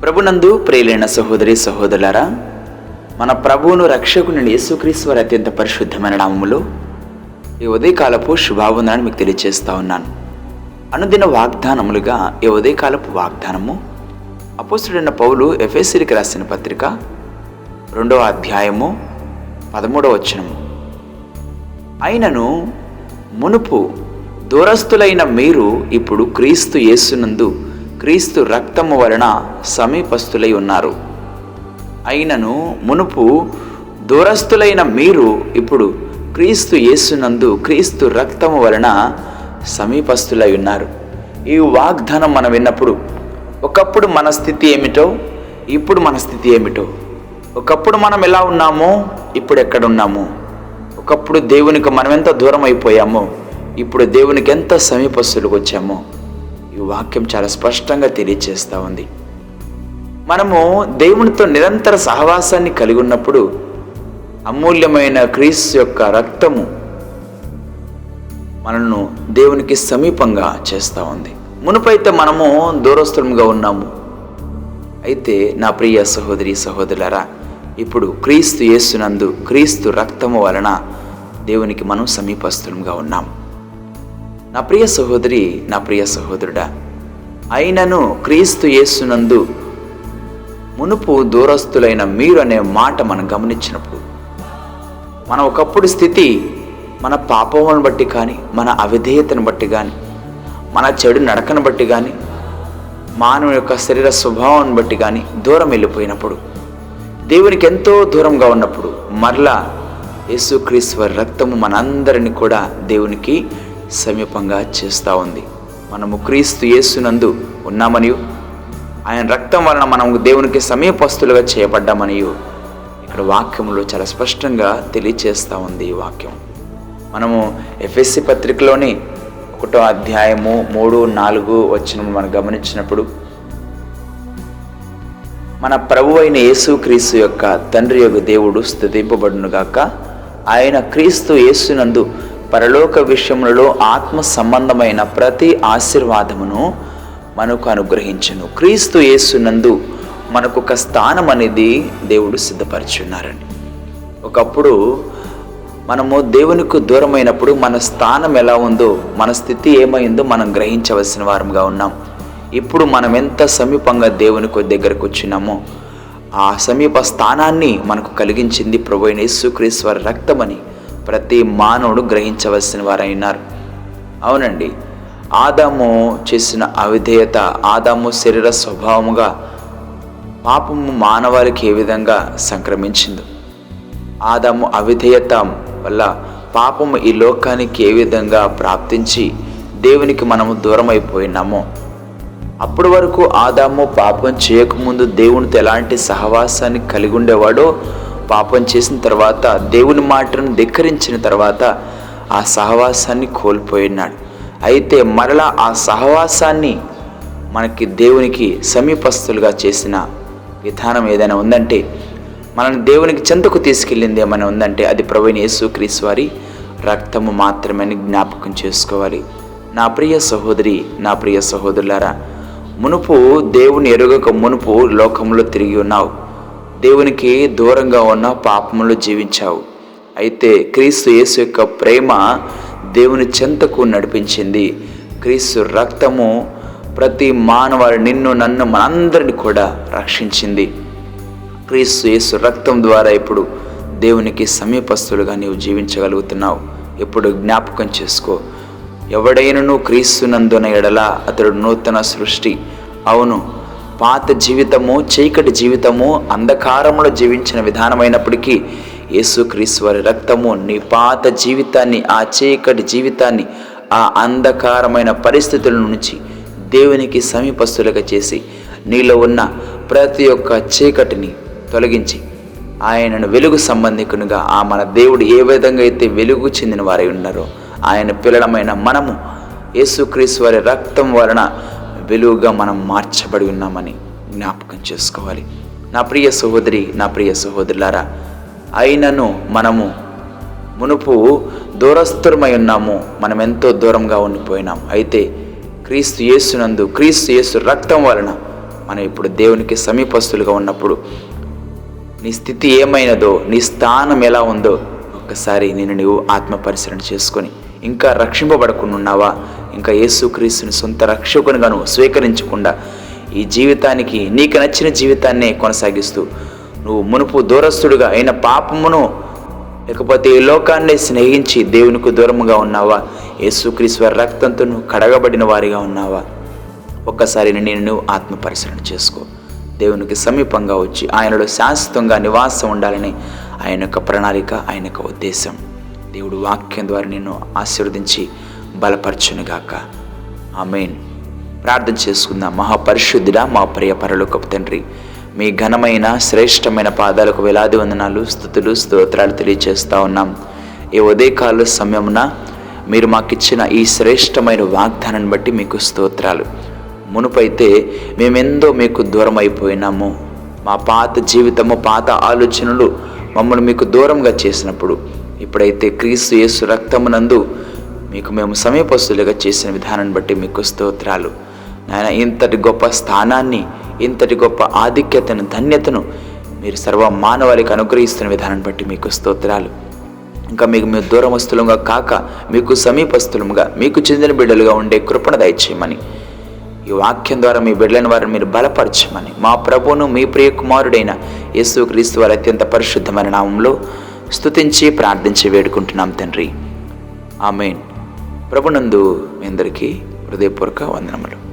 ప్రభునందు ప్రియులైన సహోదరి సహోదరులారా, మన ప్రభువును రక్షకుని యేసుక్రీస్తు వారి అత్యంత పరిశుద్ధమైన నామములో ఈ ఉదయకాలపు శుభావందనాన్ని మీకు తెలియజేస్తా ఉన్నాను. అనుదిన వాగ్దానములుగా ఈ ఉదయకాలపు వాగ్దానము అపోస్తలుడైన పౌలు ఎఫెసీయులకు రాసిన పత్రిక 2వ అధ్యాయము 13వ వచనము. అయినను మునుపు దూరస్తులైన మీరు ఇప్పుడు క్రీస్తు యేసునందు క్రీస్తు రక్తము వలన సమీపస్తులై ఉన్నారు. అయినను మునుపు దూరస్తులైన మీరు ఇప్పుడు క్రీస్తు యేసునందు క్రీస్తు రక్తము వలన సమీపస్తులై ఉన్నారు. ఈ వాగ్దానం మనం విన్నప్పుడు ఒకప్పుడు మన స్థితి ఏమిటో, ఇప్పుడు మన స్థితి ఏమిటో, ఒకప్పుడు మనం ఎలా ఉన్నామో, ఇప్పుడు ఎక్కడున్నామో, ఒకప్పుడు దేవునికి మనం ఎంత దూరం అయిపోయామో, ఇప్పుడు దేవునికి ఎంత సమీపస్తులకు వచ్చామో ఈ వాక్యం చాలా స్పష్టంగా తెలియజేస్తూ ఉంది. మనము దేవునితో నిరంతర సహవాసాన్ని కలిగి ఉన్నప్పుడు అమూల్యమైన క్రీస్తు యొక్క రక్తము మనల్ని దేవునికి సమీపంగా చేస్తూ ఉంది. మునుపైతే మనము దూరస్తులుగా ఉన్నాము. అయితే నా ప్రియ సహోదరి సహోదరులారా, ఇప్పుడు క్రీస్తు యేసునందు క్రీస్తు రక్తము వలన దేవునికి మనం సమీపస్తులుగా ఉన్నాము. నా ప్రియ సహోదరి, నా ప్రియ సహోదరుడా, అయినను క్రీస్తు యేసునందు మునుపు దూరస్తులైన మీరు అనే మాట మనం గమనించినప్పుడు మన ఒకప్పుడు స్థితి మన పాపములను బట్టి కానీ, మన అవిధేయతను బట్టి కానీ, మన చెడు నడకను బట్టి కానీ, మానవుని యొక్క శరీర స్వభావాన్ని బట్టి కానీ దూరం వెళ్ళిపోయినప్పుడు, దేవునికి ఎంతో దూరంగా ఉన్నప్పుడు మరలా యేసుక్రీస్తు వారి రక్తము మనందరినీ కూడా దేవునికి సమీపంగా చేస్తూ ఉంది. మనము క్రీస్తు యేసునందు ఉన్నామనియు ఆయన రక్తం వలన మనము దేవునికి సమీపస్తులుగా చేయబడ్డామనియు ఇక్కడ వాక్యంలో చాలా స్పష్టంగా తెలియచేస్తూ ఉంది. ఈ వాక్యం మనము ఎఫెసీ పత్రికలోని 1వ అధ్యాయము 3, 4 వచనం మనం గమనించినప్పుడు మన ప్రభు అయిన యేసుక్రీస్తు యొక్క తండ్రి యొక్క దేవుడు స్తుతింపబడునుగాక. ఆయన క్రీస్తు యేసునందు పరలోక విషయములలో ఆత్మ సంబంధమైన ప్రతి ఆశీర్వాదమును మనకు అనుగ్రహించును. క్రీస్తు యేసునందు మనకు ఒక స్థానం అనేది దేవుడు సిద్ధపరిచున్నారండి. ఒకప్పుడు మనము దేవునికి దూరమైనప్పుడు మన స్థానం ఎలా ఉందో, మన స్థితి ఏమైందో మనం గ్రహించవలసిన వారంగా ఉన్నాం. ఇప్పుడు మనం ఎంత సమీపంగా దేవునికి దగ్గరకు వచ్చినామో ఆ సమీప స్థానాన్ని మనకు కలిగించింది ప్రభువైన యేసుక్రీస్తు వారి రక్తమని ప్రతి మానవుడు గ్రహించవలసిన వారైనారు. అవునండి, ఆదాము చేసిన అవిధేయత, ఆదాము శరీర స్వభావముగా పాపము మానవాళికి ఏ విధంగా సంక్రమించిందో, ఆదాము అవిధేయత వల్ల పాపము ఈ లోకానికి ఏ విధంగా ప్రాప్తించి దేవునికి మనము దూరం అయిపోయినామో, అప్పటి వరకు ఆదాము పాపం చేయకముందు దేవునితో ఎలాంటి సహవాసాన్ని కలిగి ఉండేవాడో, పాపం చేసిన తర్వాత దేవుని మాటను ధిక్కరించిన తర్వాత ఆ సహవాసాన్ని కోల్పోయినాడు. అయితే మరలా ఆ సహవాసాన్ని మనకి దేవునికి సమీపస్తులుగా చేసిన విధానం ఏదైనా ఉందంటే, మనల్ని దేవునికి చెంతకు తీసుకెళ్ళింది ఏమైనా ఉందంటే అది ప్రభువైన యేసుక్రీస్తు వారి రక్తము మాత్రమే జ్ఞాపకం చేసుకోవాలి. నా ప్రియ సహోదరి, నా ప్రియ సహోదరులారా, మునుపు దేవుని ఎరుగక మునుపు లోకంలో తిరిగి ఉన్నావు. దేవునికి దూరంగా ఉన్న పాపములో జీవించావు. అయితే క్రీస్తు యేసు యొక్క ప్రేమ దేవుని చెంతకు నడిపించింది. క్రీస్తు రక్తము ప్రతి మానవాళి, నిన్ను నన్ను మనందరిని కూడా రక్షించింది. క్రీస్తు యేసు రక్తం ద్వారా ఇప్పుడు దేవునికి సమీపస్తులుగా నీవు జీవించగలుగుతున్నావు. ఎప్పుడు జ్ఞాపకం చేసుకో, ఎవడైనను క్రీస్తునందున ఎడల అతడు నూతన సృష్టి. అవును, పాత జీవితము, చీకటి జీవితము, అంధకారంలో జీవించిన విధానమైనప్పటికీ యేసుక్రీస్తు వారి రక్తము నీ పాత జీవితాన్ని, ఆ చీకటి జీవితాన్ని, ఆ అంధకారమైన పరిస్థితుల నుంచి దేవునికి సమీపస్తులుగా చేసి నీలో ఉన్న ప్రతి ఒక్క చీకటిని తొలగించి ఆయనను వెలుగు సంబంధికునిగా, ఆ మన దేవుడు ఏ విధంగా అయితే వెలుగు చెందిన వారై ఉన్నారో ఆయన పిల్లలమైన మనము యేసుక్రీస్తు వారి రక్తం వలన వెలుగుగా మనం మార్చబడి ఉన్నామని జ్ఞాపకం చేసుకోవాలి. నా ప్రియ సహోదరి, నా ప్రియ సహోదరులారా, అయినను మనము మునుపు దూరస్థులమై ఉన్నాము, మనం ఎంతో దూరంగా ఉండిపోయినాం. అయితే క్రీస్తు యేసునందు క్రీస్తు యేసు రక్తం వలన మనం ఇప్పుడు దేవునికి సమీపస్తులుగా ఉన్నప్పుడు నీ స్థితి ఏమైనదో, నీ స్థానం ఎలా ఉందో ఒక్కసారి నీవు ఆత్మ పరిశీలన చేసుకొని, ఇంకా రక్షింపబడకుండా ఉన్నావా, ఇంకా యేసుక్రీస్తుని సొంత రక్షకునిగా నువ్వు స్వీకరించకుండా ఈ జీవితానికి నీకు నచ్చిన జీవితాన్నే కొనసాగిస్తూ నువ్వు మునుపు దూరస్తుడిగా అయిన పాపమును లేకపోతే ఈ లోకాన్ని స్నేహించి దేవునికి దూరముగా ఉన్నావా, యేసుక్రీస్తు వారి రక్తంతో నువ్వు కడగబడిన వారిగా ఉన్నావా, ఒక్కసారి నువ్వు ఆత్మ పరిశీలన చేసుకో. దేవునికి సమీపంగా వచ్చి ఆయనలో శాశ్వతంగా నివాసం ఉండాలని ఆయన యొక్క ప్రణాళిక, ఆయన యొక్క ఉద్దేశం. దేవుడు వాక్యం ద్వారా నిన్ను ఆశీర్వదించి బలపరచునుగాక. ఆమేన్. ప్రార్థన చేసుకుందాం. మహాపరిశుద్ధుడా, మా ప్రియ పరలోకపు తండ్రి, మీ ఘనమైన శ్రేష్టమైన పాదాలకు వేలాది వందనాలు, స్తుతులు, స్తోత్రాలు తెలియజేస్తూ ఉన్నాం. ఈ ఉదయకాల సమయమున మీరు మాకిచ్చిన ఈ శ్రేష్టమైన వాగ్దానాన్ని బట్టి మీకు స్తోత్రాలు. మునుపైతే మేమెందో మీకు దూరం అయిపోయినాము. మా పాత జీవితము, పాత ఆలోచనలు మమ్మల్ని మీకు దూరంగా చేసినప్పుడు, ఇప్పుడైతే క్రీస్తు యేసు రక్తమునందు మీకు మేము సమీపస్తులుగా చేసిన విధానాన్ని బట్టి మీకు స్తోత్రాలు. నాయన, ఇంతటి గొప్ప స్థానాన్ని, ఇంతటి గొప్ప ఆధిక్యతను, ధన్యతను మీరు సర్వ మానవాళికి అనుగ్రహిస్తున్న విధానాన్ని బట్టి మీకు స్తోత్రాలు. ఇంకా మీకు మేము దూరమస్తులుగా కాక మీకు సమీపస్తులుగా, మీకు చెందిన బిడ్డలుగా ఉండే కృపణ దయచేయమని, ఈ వాక్యం ద్వారా మీ బిడ్డలైన వారిని మీరు బలపరచమని, మా ప్రభువును మీ ప్రియ కుమారుడైన యేసుక్రీస్తు వారి అత్యంత పరిశుద్ధమైన నామంలో స్తుతించి ప్రార్థించి వేడుకుంటున్నాం తండ్రి. ఆమేన్. ప్రభునందు మీ అందరికీ హృదయపూర్వక వందనములు.